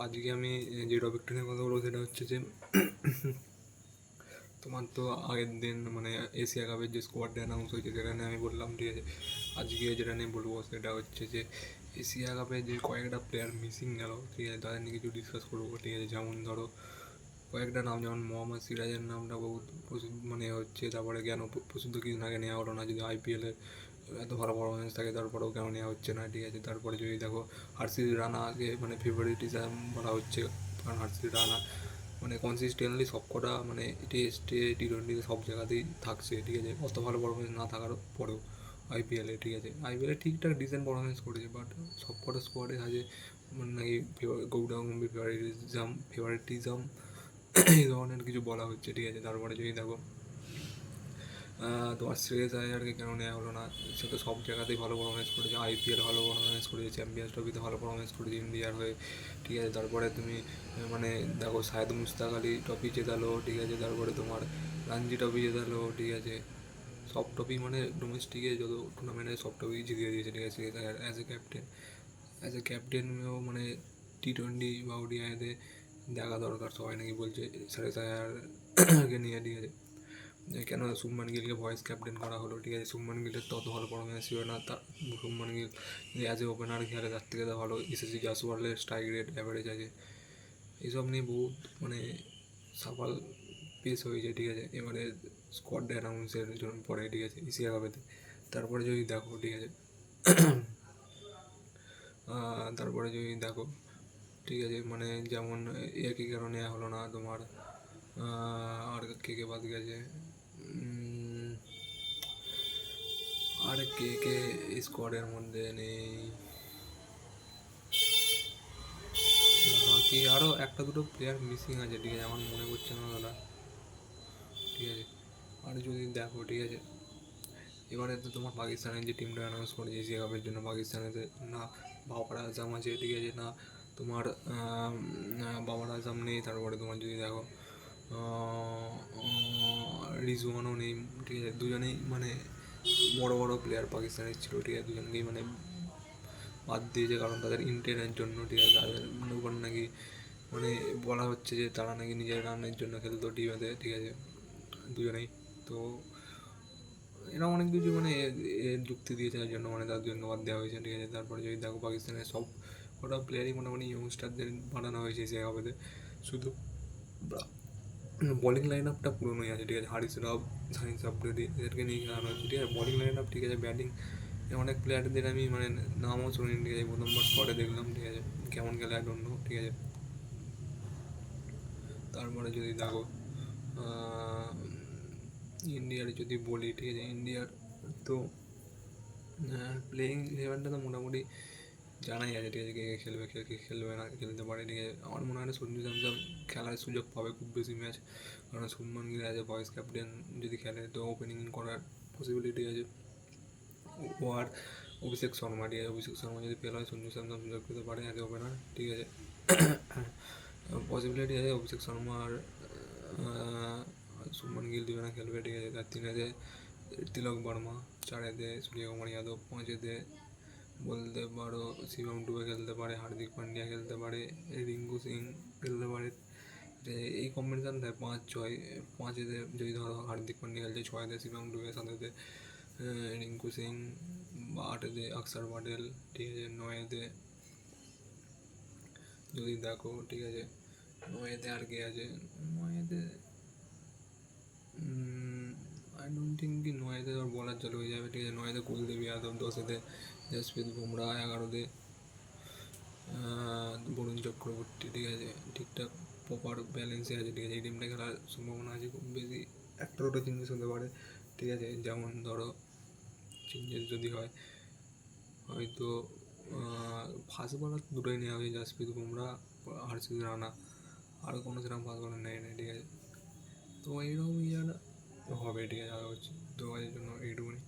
আজকে আমি যে টপিকটা নিয়ে কথা বলবো সেটা হচ্ছে যে তোমার তো আগের দিন মানে এশিয়া কাপের যে স্কোয়াডটা অ্যানাউন্স হয়েছে সেটা নিয়ে আমি বললাম, ঠিক আছে। আজকে যেটা নিয়ে বলবো সেটা হচ্ছে যে এশিয়া কাপে যে কয়েকটা প্লেয়ার মিসিং গেল, ঠিক আছে, তাদের নিয়ে কিছু ডিসকাস করবো, ঠিক আছে। যেমন ধরো কয়েকটা নাম, যেমন মোহাম্মদ সিরাজের নামটা বহুত প্রসিদ্ধ মানে হচ্ছে, তারপরে কেন প্রসিদ্ধ কিছুদিন আগে নেওয়া হলো না, যদি আইপিএলে এত ভালো পারফরমেন্স থাকে তারপরেও কেন নেওয়া হচ্ছে না, ঠিক আছে। তারপরে যদি দেখো হার্ষিত রানাকে মানে ফেভারিটিজম বলা হচ্ছে, কারণ হার্ষিত রানা মানে কনসিস্টেন্টলি সব কটা মানে টেস্টে টি-20 সব জায়গাতেই থাকছে, ঠিক আছে। অত ভালো পারফরমেন্স না থাকার পরেও আইপিএলে, ঠিক আছে, আইপিএলে ঠিকঠাক ডিসেন্ট পারফরমেন্স করেছে, বাট সব কটা স্কোয়াডে আছে মানে নাকি গৌতম গম্ভীর ফেভারিটিজম এই ধরনের কিছু বলা হচ্ছে, ঠিক আছে। তারপরে যদি দেখো তোমার শ্রেয়স আয়ারকে কেন নেওয়া হলো না, সে তো সব জায়গাতেই ভালো পারফরমেন্স করেছে, আইপিএল ভালো পারফরমেন্স করেছে, চ্যাম্পিয়ন্স ট্রফিতে ভালো পারফরমেন্স করেছে ইন্ডিয়ার হয়ে, ঠিক আছে। তারপরে তুমি মানে দেখো শাহেদ মুস্তাক আলী ট্রফি জেতালো, ঠিক আছে। তারপরে তোমার রঞ্জি ট্রফি জেতালো, ঠিক আছে। সব ট্রফি মানে ডোমেস্টিকে যত টুর্নামেন্টে সব ট্রফি জিতিয়ে দিয়েছে, ঠিক আছে। শ্রেয়স আয়ার অ্যাজ এ ক্যাপ্টেনও মানে টি-20 বা ওডিআইতে দেখা দরকার, সবাই নাকি বলছে শ্রেয়স আয়ারকে নিয়ে, ঠিক আছে। কেন শুভমান গিলকে ভয়েস ক্যাপ্টেন করা হলো, ঠিক আছে। শুভমান গিলের তো অত ভালো পারফরমেন্স ছিল না, তা Shubman Gill as a opener খেলে তার থেকে তো ভালো এসএসসি জাসওয়ালের স্ট্রাইক রেট অ্যাভারেজ আছে। এইসব নিয়ে বহুত মানে সাফাল পেশ হয়েছে, ঠিক আছে। এবারে স্কোয়াড অ্যানাউন্সের জন্য পরে, ঠিক আছে, এশিয়া কাপেতে। তারপরে যদি দেখো, ঠিক আছে, তারপরে যদি দেখো, ঠিক আছে, মানে যেমন একই কারণে হলো না তোমার, আর কে বাদ গেছে, আর কে স্কোয়াডের মধ্যে নেই, বাকি আরও একটা দুটো প্লেয়ার মিসিং আছে, ঠিক আছে, আমার মনে করছে না দাদা, ঠিক আছে। আর যদি দেখো, ঠিক আছে, এবারে তো তোমার পাকিস্তানের যে টিমটা অ্যানাউন্স করেছে এশিয়া কাপের জন্য, পাকিস্তানেতে না বাবর আজম আছে, ঠিক আছে, না তোমার বাবর আজম নেই। তারপরে তোমার যদি দেখো রিজওয়ানও নেই, ঠিক আছে। দুজনেই মানে বড় বড় প্লেয়ার পাকিস্তানের ছিল, ঠিক আছে, দুজনকেই মানে বাদ দিয়েছে কারণ তাদের ইন্টেরিয়ার জন্য, ঠিক আছে। তাদের উপর নাকি মানে বলা হচ্ছে যে তারা নাকি নিজের রানের জন্য খেলতো টিমেতে, ঠিক আছে, দুজনেই। তো এরকম অনেক কিছু মানে এর যুক্তি দিয়েছে, তার জন্য মানে তার জন্য বাদ দেওয়া হয়েছে, ঠিক আছে। তারপরে যদি দেখো পাকিস্তানের সব কটা প্লেয়ারই মোটামুটি ইয়ংস্টারদের বানানো হয়েছে সে হবে, শুধু বলিং লাইন আপটা পুরনোই আছে, ঠিক আছে। হারিস রাব, সাইন্স আফ্রিদি এদেরকে নিয়ে খেলানো হচ্ছে, ঠিক আছে। বলিং লাইন আপ ঠিক আছে, ব্যাটিং অনেক প্লেয়ারদের আমি মানে নামও শুনিনি, ঠিক আছে, প্রথমবার স্কোয়াডে দেখলাম, ঠিক আছে, কেমন খেলে আই ডোন্ট নো, ঠিক আছে। তারপরে যদি দেখো ইন্ডিয়ার যদি বলি, ঠিক আছে, ইন্ডিয়ার তো প্লেয়িং ইলেভেনটা তো মোটামুটি জানাই আছে, ঠিক আছে, কে খেলবে কে খেলবে না খেলতে পারে, ঠিক আছে। আমার মনে হয় না সঞ্জু স্যামসন খেলার সুযোগ পাবে খুব বেশি ম্যাচ, কারণ Shubman Gill as a voice captain যদি খেলে তো ওপেনিং করার পসিবিলিটি আছে। ও আর অভিষেক শর্মা, ঠিক আছে, অভিষেক শর্মা যদি ফেল হয় সঞ্জু স্যামসন সুযোগ পেতে পারে অ্যাজ এ ওপেনার, ঠিক আছে। পসিবিলিটি আছে অভিষেক শর্মা আর শুভমান গিল দুজনে খেলবে, ঠিক আছে। তার তিনেতে তিলক বর্মা, চারেতে সূর্যকুমার যাদব, পাঁচেতে বলতে পারো শিবম ডুবে খেলতে পারে, হার্দিক পান্ডিয়া খেলতে পারে, রিঙ্কু সিং খেলতে পারে। এই কম্বিনেশান দেয় 5-6, পাঁচেতে যদি ধরো হার্দিক পান্ডিয়া খেলছে, ছয়েতে শিবম ডুবে, সাতেতে রিঙ্কু সিং, বা আটেতে অক্ষর প্যাটেল, ঠিক আছে। নয়েতে যদি দেখো, ঠিক আছে, নয়েতে আর কে আছে, নয়েতে আই ডোন্ট থিঙ্ক কি নয়েতে ওর বলার চালু হয়ে যাবে, ঠিক আছে। নয়েতে কুলদীপ যাদব, দশেতে জসপ্রীত বুমরা, এগারোতে বরুণ চক্রবর্তী, ঠিক আছে, ঠিকঠাক প্রপার ব্যালেন্সে আছে, ঠিক আছে। এই টিমটা খেলার সম্ভাবনা আছে খুব বেশি, একটা দুটো চেঞ্জেস হতে পারে, ঠিক আছে। যেমন ধরো চেঞ্জেস যদি হয় হয়তো ফাস্ট বলার দুটোই নেওয়া হয়েছে, জসপ্রীত বুমরা, হর্ষিত রানা, আরও কোনো সেরকম ফাস্ট বলার নেয় না, ঠিক আছে। তো এইরকম ইয়ার হবে, ঠিক আছে। আর হচ্ছে তো এর জন্য এইটুকুনি।